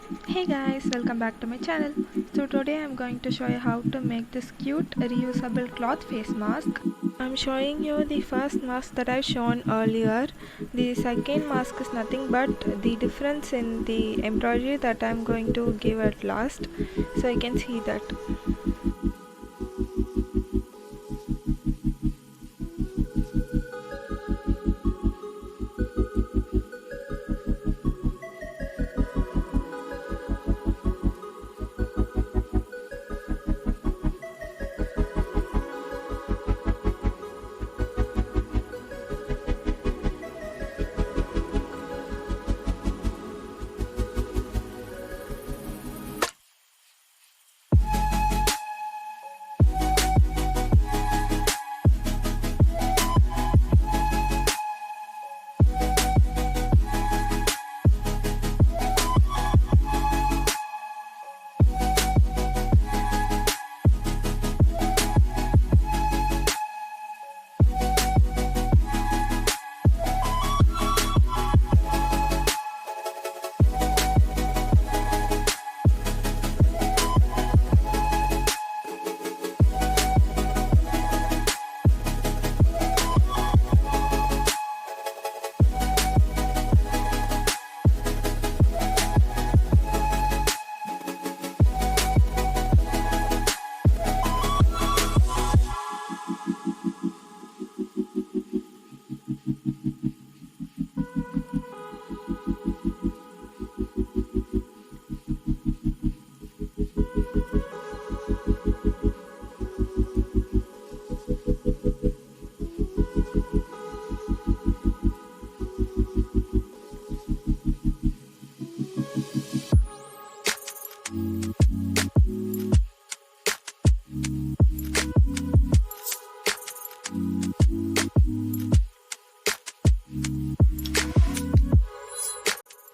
Hey guys, welcome back to my channel. So today I'm going to show you how to make this cute reusable cloth face mask. I'm showing you the first mask that I've shown earlier. The second mask is nothing but the difference in the embroidery that I'm going to give at last. So you can see that.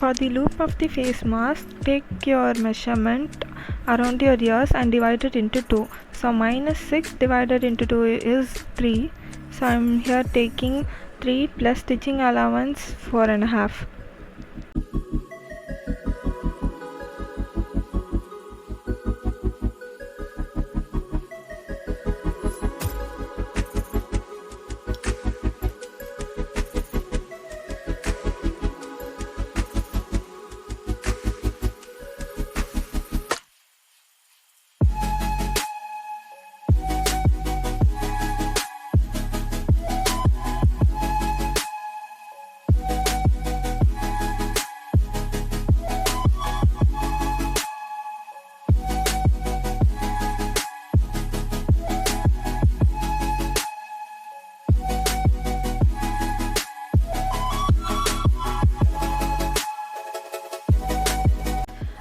For the loop of the face mask, take your measurement around your ears and divide it into 2. So mine is 6 divided into 2 is 3. So I'm here taking 3 plus stitching allowance 4.5.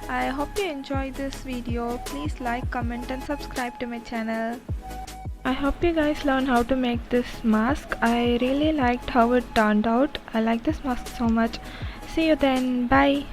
I hope you enjoyed this video. Please like, comment and subscribe to my channel. I hope you guys learn how to make this mask. I really liked how it turned out. I like this mask so much. See you then. Bye.